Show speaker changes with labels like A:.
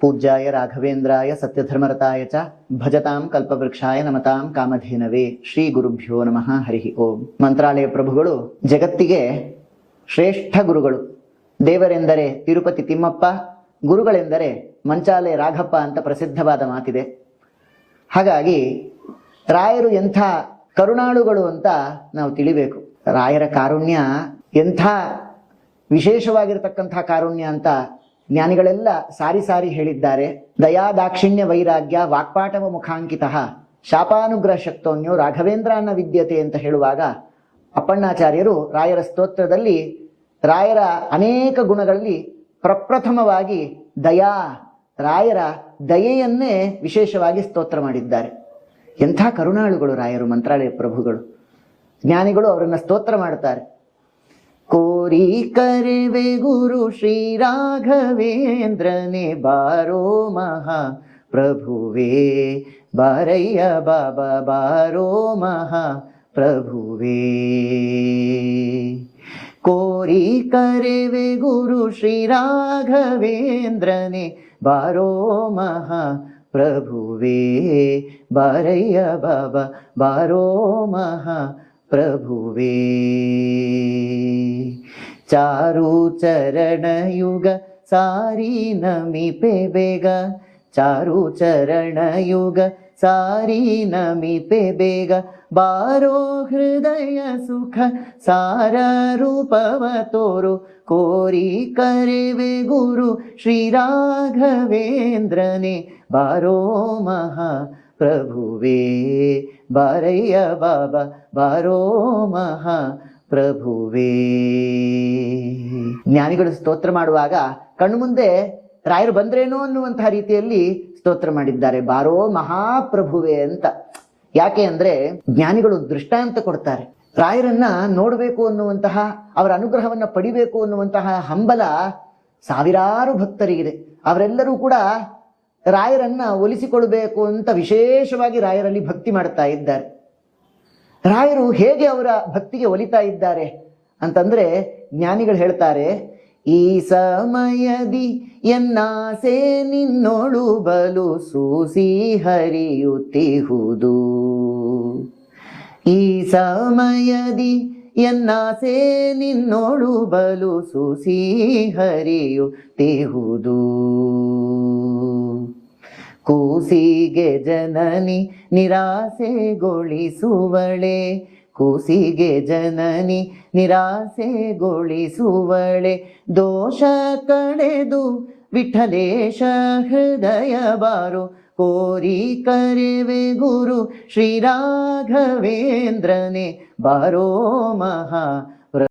A: पूज्याय राघवेन्द्राय सत्यधर्मरताय च ಭಜತಾಂ ಕಲ್ಪವೃಕ್ಷಾಯ ನಮತಾಂ ಕಾಮಧೇನವೇ. ಶ್ರೀ ಗುರುಭ್ಯೋ ನಮಃ. ಹರಿ ಓಂ. ಮಂತ್ರಾಲಯ ಪ್ರಭುಗಳು ಜಗತ್ತಿಗೆ ಶ್ರೇಷ್ಠ ಗುರುಗಳು. ದೇವರೆಂದರೆ ತಿರುಪತಿ ತಿಮ್ಮಪ್ಪ, ಗುರುಗಳೆಂದರೆ ಮಂಚಾಲೆ ರಾಘಪ್ಪ ಅಂತ ಪ್ರಸಿದ್ಧವಾದ ಮಾತಿದೆ. ಹಾಗಾಗಿ ರಾಯರು ಎಂಥ ಕರುಣಾಳುಗಳು ಅಂತ ನಾವು ತಿಳಿಬೇಕು. ರಾಯರ ಕಾರುಣ್ಯ ಎಂಥ ವಿಶೇಷವಾಗಿರತಕ್ಕಂಥ ಕಾರುಣ್ಯ ಅಂತ ಜ್ಞಾನಿಗಳೆಲ್ಲ ಸಾರಿ ಸಾರಿ ಹೇಳಿದ್ದಾರೆ. ದಯಾ ದಾಕ್ಷಿಣ್ಯ ವೈರಾಗ್ಯ ವಾಕ್ಪಾಟವ ಮುಖಾಂಕಿತ ಶಾಪಾನುಗ್ರಹ ಶಕ್ತೋನ್ಯೋ ರಾಘವೇಂದ್ರನ ವಿದ್ಯತೆ ಅಂತ ಹೇಳುವಾಗ ಅಪ್ಪಣ್ಣಾಚಾರ್ಯರು ರಾಯರ ಸ್ತೋತ್ರದಲ್ಲಿ ರಾಯರ ಅನೇಕ ಗುಣಗಳಲ್ಲಿ ಪ್ರಪ್ರಥಮವಾಗಿ ದಯಾ, ರಾಯರ ದಯೆಯನ್ನೇ ವಿಶೇಷವಾಗಿ ಸ್ತೋತ್ರ ಮಾಡಿದ್ದಾರೆ. ಎಂಥ ಕರುಣಾಳುಗಳು ರಾಯರು, ಮಂತ್ರಾಲಯ ಪ್ರಭುಗಳು. ಜ್ಞಾನಿಗಳು ಅವರನ್ನು ಸ್ತೋತ್ರ ಮಾಡ್ತಾರೆ. ಕೋರಿ ಕರೆವೆ ಗುರು ಶ್ರೀ ರಾಘವೇಂದ್ರನೇ ಬಾರೋ ಮಹಾ ಪ್ರಭುವೇ, ಬಾರಯ್ಯ ಬಾಬಾ ಬಾರೋ ಮಹಾ ಪ್ರಭುವೇ. ಕೋರಿ ಕರೆವೆ ಗುರು ಶ್ರೀ ರಾಘವೇಂದ್ರನೇ ಬಾರೋ ಮಹಾ ಪ್ರಭುವೇ, ಬಾರಯ್ಯ ಬಾಬಾ ಬಾರೋ ಮಹಾ ಪ್ರಭುವೇ. ಚಾರು ಚರಣ ಯುಗ ಸಾರಿ ನಮಿಪೆ ಬೇಗ, ಚಾರು ಚರಣ ಯುಗ ಸಾರಿ ನಮಿಪೆ ಬೇಗ, ಬಾರೋ ಹೃದಯ ಸುಖ ಸಾರ ರೂಪವ ತೋರು. ಕೋರಿ ಕರೆವೆ ಗುರು ಶ್ರೀ ರಾಘವೇಂದ್ರನೇ ಬಾರೋ ಮಹಾ ಪ್ರಭುವೇ, ಬಾರಯ್ಯ ಬಾಬಾ ಬಾರೋ ಮಹಾ ಪ್ರಭುವೇ. ಜ್ಞಾನಿಗಳು ಸ್ತೋತ್ರ ಮಾಡುವಾಗ ಕಣ್ಣು ಮುಂದೆ ರಾಯರು ಬಂದ್ರೇನೋ ಅನ್ನುವಂತಹ ರೀತಿಯಲ್ಲಿ ಸ್ತೋತ್ರ ಮಾಡಿದ್ದಾರೆ, ಬಾರೋ ಮಹಾಪ್ರಭುವೇ ಅಂತ. ಯಾಕೆ ಅಂದ್ರೆ ಜ್ಞಾನಿಗಳು ದೃಷ್ಟಾಂತ ಕೊಡ್ತಾರೆ. ರಾಯರನ್ನ ನೋಡಬೇಕು ಅನ್ನುವಂತಹ, ಅವರ ಅನುಗ್ರಹವನ್ನ ಪಡಿಬೇಕು ಅನ್ನುವಂತಹ ಹಂಬಲ ಸಾವಿರಾರು ಭಕ್ತರಿಗಿದೆ. ಅವರೆಲ್ಲರೂ ಕೂಡ ರಾಯರನ್ನ ಒಲಿಸಿಕೊಳ್ಬೇಕು ಅಂತ ವಿಶೇಷವಾಗಿ ರಾಯರಲ್ಲಿ ಭಕ್ತಿ ಮಾಡ್ತಾ ಇದ್ದಾರೆ. ರಾಯರು ಹೇಗೆ ಅವರ ಭಕ್ತಿಗೆ ಒಲಿತಾ ಇದ್ದಾರೆ ಅಂತಂದ್ರೆ ಜ್ಞಾನಿಗಳು ಹೇಳ್ತಾರೆ, ಈ ಸಮಯದಿ ಎನ್ನಾಸೆ ನಿನ್ನೋಳು ಬಲು ಸೂಸಿ ಹರಿಯುತ್ತಿಹುದು. ಈ ಸಮಯದಿ ಎನ್ನಾಸೆ ನಿನ್ನೋಳು ಬಲು ಸೂಸಿ ಹರಿಯುತ್ತಿಹುದು. ಕೂಸಿಗೆ ಜನನಿ ನಿರಾಸೆಗೊಳಿಸುವಳೆ, ಕೂಸಿಗೆ ಜನನಿ ನಿರಾಸೆಗೊಳಿಸುವಳೆ. ದೋಷ ಕಳೆದು ವಿಠಲೇಶ ಹೃದಯ ಬಾರೋ, ಕೋರಿ ಕರೆವೆ ಗುರು ಶ್ರೀ ರಾಘವೇಂದ್ರನೇ ಬಾರೋ ಮಹಾ